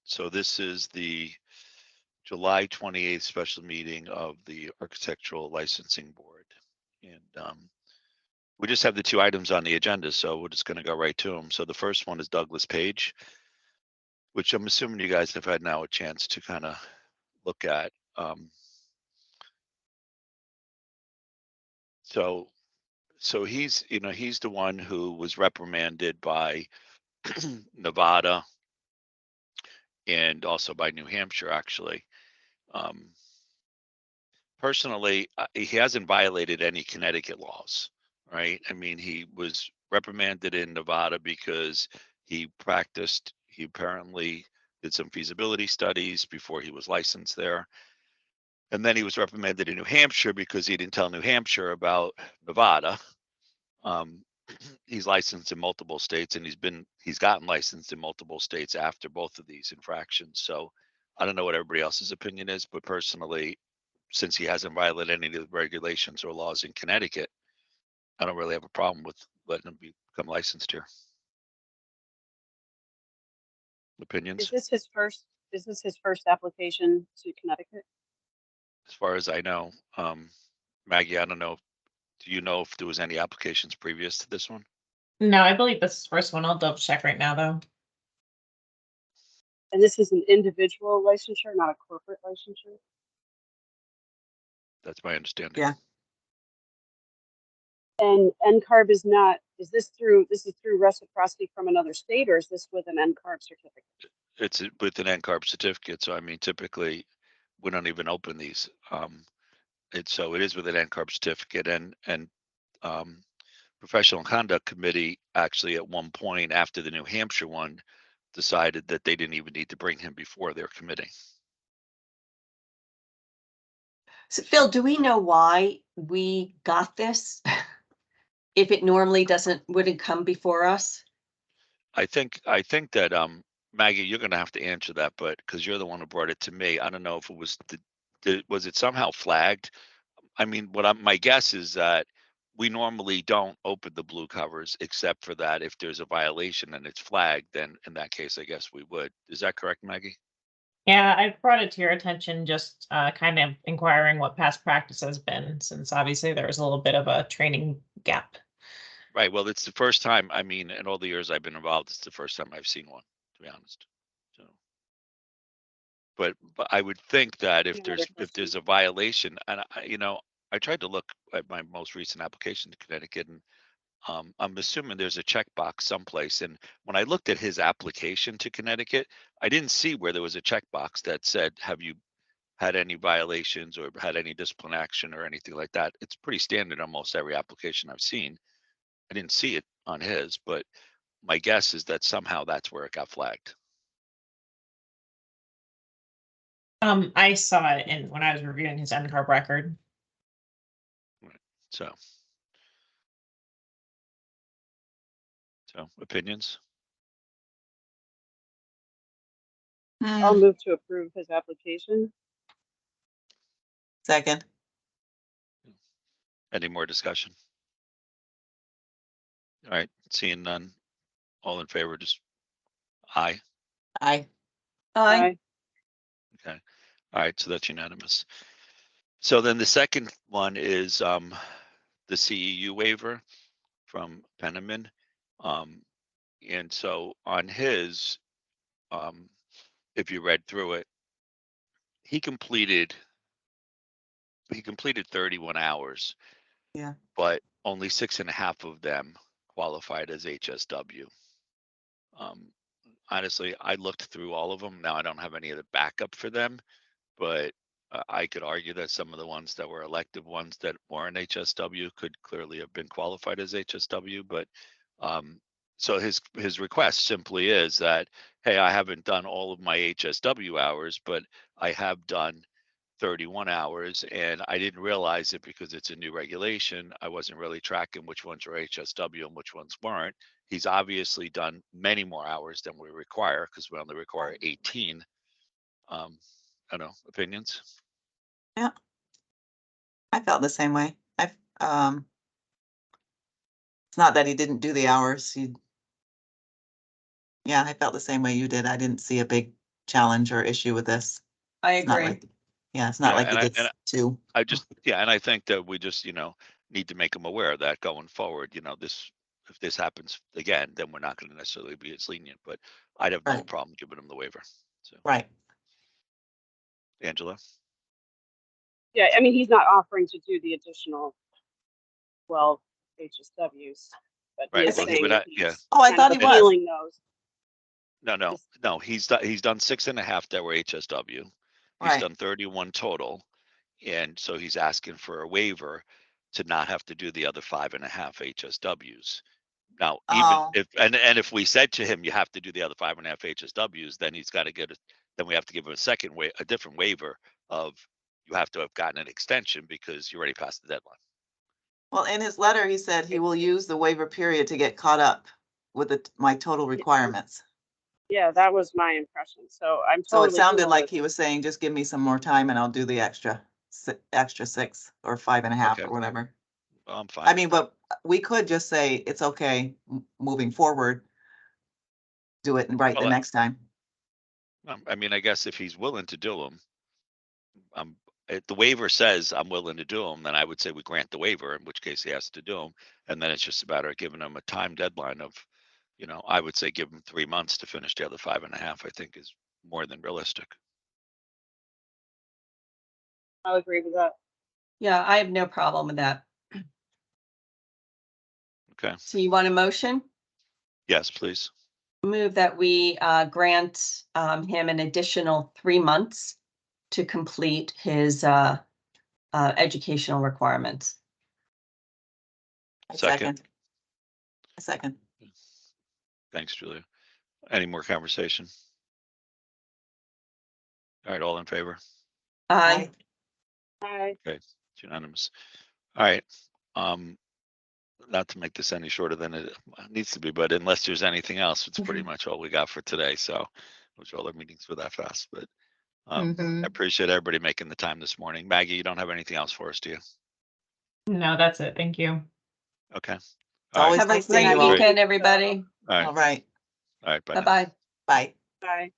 So this is the July 28th special meeting of the Architectural Licensing Board. And we just have the two items on the agenda, so we're just going to go right to them. So the first one is Douglas Page, which I'm assuming you guys have had now a chance to kind of look at. So he's, he's the one who was reprimanded by Nevada and also by New Hampshire, actually. Personally, he hasn't violated any Connecticut laws, right? I mean, he was reprimanded in Nevada because he apparently did some feasibility studies before he was licensed there. And then he was reprimanded in New Hampshire because he didn't tell New Hampshire about Nevada. He's licensed in multiple states, and he's gotten licensed in multiple states after both of these infractions. So I don't know what everybody else's opinion is, but personally, since he hasn't violated any of the regulations or laws in Connecticut, I don't really have a problem with letting him become licensed here. Opinions? Is this his first application to Connecticut? As far as I know, Maggie, I don't know. Do you know if there was any applications previous to this one? No, I believe this is the first one. I'll double check right now, though. And this is an individual licensure, not a corporate licensure? That's my understanding. Yeah. And NCARB is this through reciprocity from another state, or is this with an NCARB certificate? It's with an NCARB certificate. So I mean, typically we don't even open these. So it is with an NCARB certificate, and Professional Conduct Committee actually at one point after the New Hampshire one decided that they didn't even need to bring him before their committee. So Phil, do we know why we got this? If it normally wouldn't come before us? I think that Maggie, you're going to have to answer that, but because you're the one who brought it to me, I don't know if it was was it somehow flagged? I mean, my guess is that we normally don't open the blue covers except for that if there's a violation and it's flagged, then in that case, I guess we would. Is that correct, Maggie? Yeah, I brought it to your attention, just kind of inquiring what past practice has been, since obviously there was a little bit of a training gap. Right. Well, it's the first time. I mean, in all the years I've been involved, it's the first time I've seen one, to be honest. So, but I would think that if there's a violation, and I tried to look at my most recent application to Connecticut, and I'm assuming there's a checkbox someplace. And when I looked at his application to Connecticut, I didn't see where there was a checkbox that said, "Have you had any violations or had any discipline action or anything like that?" It's pretty standard on most every application I've seen. I didn't see it on his, but my guess is that somehow that's where it got flagged. I saw it when I was reviewing his NCARB record. Right. So opinions? I'll move to approve his application. Second. Any more discussion? All right, seeing none. All in favor, just aye. Aye. Aye. Okay. All right, so that's unanimous. So then the second one is the CEU waiver from Penniman. And so on his, if you read through it, he completed 31 hours. Yeah. But only 6.5 of them qualified as HSW. Honestly, I looked through all of them. Now I don't have any of the backup for them, but I could argue that some of the ones that were elective ones that weren't HSW could clearly have been qualified as HSW. But so his request simply is that, hey, I haven't done all of my HSW hours, but I have done 31 hours, and I didn't realize it because it's a new regulation. I wasn't really tracking which ones were HSW and which ones weren't. He's obviously done many more hours than we require because we only require 18. I don't know, opinions? Yeah. I felt the same way. It's not that he didn't do the hours. Yeah, I felt the same way you did. I didn't see a big challenge or issue with this. I It's not agree. like, yeah, it's not Yeah, like and it I- gets and two. I just, yeah, and I think that we just, need to make them aware of that going forward, if this happens again, then we're not gonna necessarily be as lenient, but I'd have no Right. problem giving them the waiver. So, Right. Angela? Yeah, I mean, he's not offering to do the additional 12 HSWs, but he Right, is well, he saying would that ha- yeah. he's Oh, I kind thought of he was. appealing those. No, he's done 6.5 that were HSW. He's Right. done 31 total. And so he's asking for a waiver to not have to do the other 5.5 HSWs. Now, even Oh. if if we said to him, you have to do the other 5.5 HSWs, then he's got to then we have to give him a different waiver of, you have to have gotten an extension because you already passed the deadline. Well, in his letter, he said he will use the waiver period to get caught up with my total requirements. Yeah, that was my impression. So I'm So it totally. sounded cool like with he it. was saying, just give me some more time and I'll do the extra 6 or 5.5 Okay. or whatever. Well, I'm fine. I mean, but we could just say, it's okay, moving forward. Do it right the Well, next time. I mean, I guess if he's willing to do them, if the waiver says I'm willing to do them, then I would say we grant the waiver, in which case he has to do them. And then it's just a matter of giving him a time deadline of, I would say give him 3 months to finish the other 5.5, I think is more than realistic. I'll agree with that. Yeah, I have no problem with that. Okay, So you want a motion? yes, please. Move that we grant him an additional 3 months to complete his educational requirements. I Second. A second. Thanks, Julia. Any more conversation? All right, all in favor? Aye. Hi. It's unanimous. All right. Not to make this any shorter than it needs to be, but unless there's anything else, it's pretty much all we got for today. So, which all our meetings were that fast, but Mhm. I appreciate everybody making the time this morning. Maggie, you don't have anything else for us, do you? No, that's it. Thank you. Okay. It's All right. always Have a nice seeing great you all. weekend, everybody. All right. All right, All right. Bye. now. Bye-bye. bye. Bye.